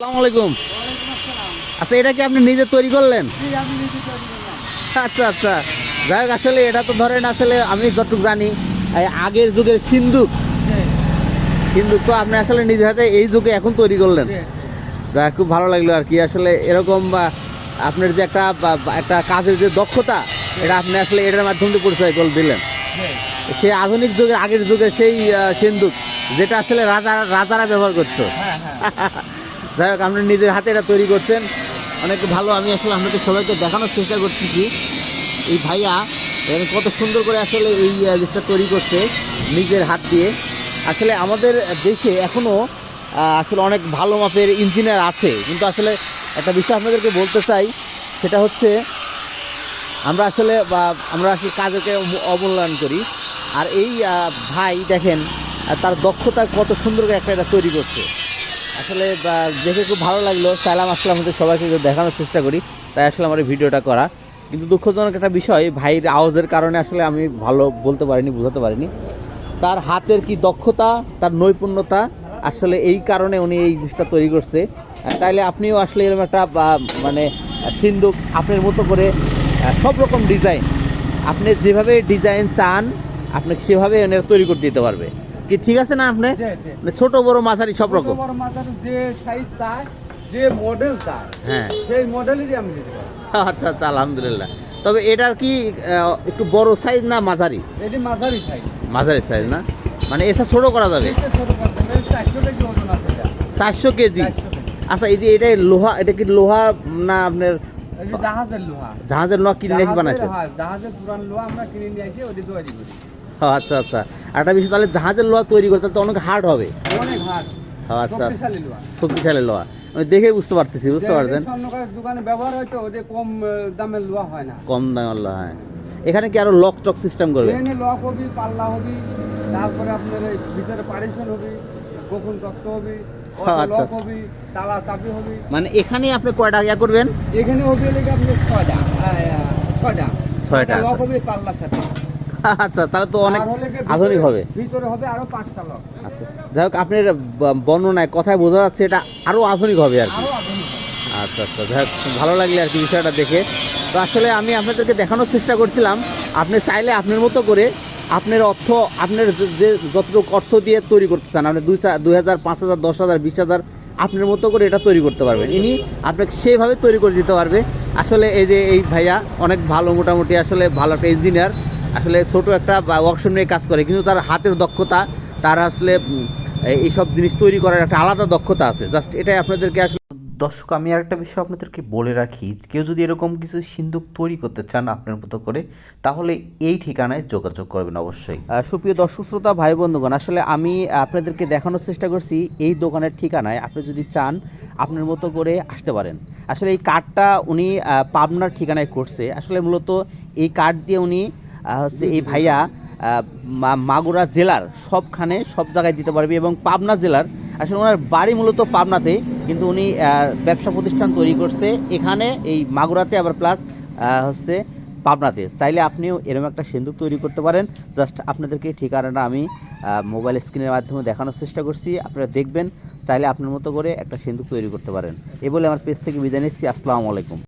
আসসালামু আলাইকুম। আচ্ছা, এটা কি আপনি নিজে তৈরি করলেন? আচ্ছা আচ্ছা, যাই হোক, আসলে এটা তো ধরেন, আসলে আমি যতটুকু জানি এই আগের যুগের সিন্দুক সিন্দুক তো আপনি আসলে নিজের হাতে এই যুগে এখন তৈরি করলেন। যা খুব ভালো লাগলো আর কি। আসলে এরকম আপনার যে একটা কাজের যে দক্ষতা, এটা আপনি আসলে এটার মাধ্যমে দিয়ে পরিচয় করে দিলেন। সেই আধুনিক যুগের আগের যুগের সেই সিন্দুক, যেটা আসলে রাজারা ব্যবহার করতো। যাই হোক, আপনি নিজের হাতে এটা তৈরি করছেন, অনেক ভালো। আমি আসলে আপনাদের সবাইকে দেখানোর চেষ্টা করতেছি এই ভাইয়া এখানে কত সুন্দর করে আসলে এই জিনিসটা তৈরি করছে নিজের হাত দিয়ে। আসলে আমাদের দেশে এখনও আসলে অনেক ভালো মাপের ইঞ্জিনিয়ার আছে, কিন্তু আসলে একটা বিষয় আপনাদেরকে বলতে চাই, সেটা হচ্ছে আমরা আসলে কাজকে অবমূল্যায়ন করি। আর এই ভাই দেখেন তার দক্ষতা কত সুন্দর করে এটা তৈরি করছে। আসলে দেখে খুব ভালো লাগলো, চাইলাম আসলে আমাদের সবাইকে দেখানোর চেষ্টা করি, তাই আসলে আমার এই ভিডিওটা করা। কিন্তু দুঃখজনক একটা বিষয়, ভাইয়ের আওয়াজের কারণে আসলে আমি ভালো বলতে পারিনি, বোঝাতে পারিনি তার হাতের কি দক্ষতা, তার নৈপুণ্যতা। আসলে এই কারণে উনি এই জিনিসটা তৈরি করছে। তাইলে আপনিও আসলে এরকম একটা মানে সিন্দুক আপনার মতো করে সব রকম ডিজাইন, আপনি যেভাবে ডিজাইন চান আপনি সেভাবে তৈরি করে দিতে পারবে। কি ঠিক আছে না? আপনি ছোট বড় মাঝারি সব রকম যে সাইজ চায়, যে মডেল চায়, হ্যাঁ সেই মডেলেরই আমি দিতে পারি। আচ্ছা আচ্ছা, আলহামদুলিল্লাহ। তবে এটার কি একটু বড় সাইজ না মাঝারি? এটি মাঝারি সাইজ। মাঝারি সাইজ না, মানে এটা ছোট করা যাবে? 400 কেজি ওজন আছে। 400 কেজি? আচ্ছা, এই যে এটা লোহা, এটা কি লোহা না আপনার জাহাজের লোহা? জাহাজের লোহা কিনে এসে বানাইছে? জাহাজের পুরান লোহা আমরা কিনে নিয়ে এসে ওটি তৈরি করি। আচ্ছা আচ্ছা, একটা বিষয়, তাহলে জাহাজের লোহা তৈরি করতে তো অনেক হার্ড হবে। অনেক হার্ড। আচ্ছা, শক্তিশালী লোহা। শক্তিশালী লোহা, আমি দেখে বুঝতে পারতেছি, বুঝতে পারছেন। স্বর্ণকারের দোকানে ব্যবহার হয়তো ওদের কম দামের লোহা হয় না। কম দামের লোহা, হ্যাঁ। এখানে কি আরো লক টক সিস্টেম করবে? এখানে লক হবে, পাল্লা হবে, তারপরে আপনার এই ভিতরে পার্টিশন হবে, গোপন তত্ত্ব হবে, আচ্ছা, লক হবে, তালা চাবি হবে। মানে এখানে আপনি কয়টা ইয়া করবেন? এখানে হবে লেগে আপনি 6টা লক হবে পাল্লার সাথে। আচ্ছা, তাহলে তো অনেক আধুনিক হবে। ভিতরে হবে আরো 5টা লক। আচ্ছা, যাই হোক, আপনার বর্ণনায় কথায় বোঝা যাচ্ছে এটা আরো আধুনিক হবে আর কি। আরো আধুনিক হবে। আচ্ছা আচ্ছা, যাই হোক, ভালো লাগলে আর কি বিষয়টা দেখে। তো আসলে আমি আপনাদেরকে দেখানোর চেষ্টা করছিলাম, আপনি চাইলে আপনার মতো করে আপনার আপনার যে যতটুকু অর্থ দিয়ে তৈরি করতে চান, আপনি 2,000, 5,000, 10,000, 20,000 আপনার মতো করে এটা তৈরি করতে পারবেন। ইনি আপনাকে সেইভাবে তৈরি করে দিতে পারবে। আসলে এই যে এই ভাইয়া অনেক ভালো, মোটামুটি আসলে ভালো একটা ইঞ্জিনিয়ার, আসলে ছোট একটা ওয়ার্কশপ নিয়ে কাজ করে, কিন্তু তার হাতের দক্ষতা, তার আসলে এইসব জিনিস তৈরি করার একটা আলাদা দক্ষতা আছে। জাস্ট এটাই আপনাদেরকে আসলে। দর্শক, আমি আরেকটা বিষয় আপনাদেরকে বলে রাখি, কেউ যদি এরকম কিছু সিন্দুক তৈরি করতে চান আপনার মতো করে, তাহলে এই ঠিকানায় যোগাযোগ করবেন অবশ্যই। সুপ্রিয় দর্শক শ্রোতা ভাই বন্ধুগণ, আসলে আমি আপনাদেরকে দেখানোর চেষ্টা করছি এই দোকানের ঠিকানায়। আপনি যদি চান আপনার মতো করে আসতে পারেন। আসলে এই কার্ডটা উনি পাবনার ঠিকানায় করছে। আসলে মূলত এই কার্ড দিয়ে উনি হচ্ছে এই ভাইয়া মাগুরা জেলার সবখানে সব জায়গায় দিতে পারবে, এবং পাবনা জেলার, আসলে ওনার বাড়ি মূলত পাবনাতে, কিন্তু উনি ব্যবসা প্রতিষ্ঠান তৈরি করছে এখানে এই মাগুরাতে, আবার প্লাস হচ্ছে পাবনাতে। চাইলে আপনিও এরকম একটা সিন্দুক তৈরি করতে পারেন। জাস্ট আপনাদেরকে ঠিকানাটা আমি মোবাইল স্ক্রিনের মাধ্যমে দেখানোর চেষ্টা করছি, আপনারা দেখবেন। চাইলে আপনার মতো করে একটা সিন্দুক তৈরি করতে পারেন। এ বলে আমার পেজ থেকে বিদায় নিচ্ছি। আসসালামু আলাইকুম।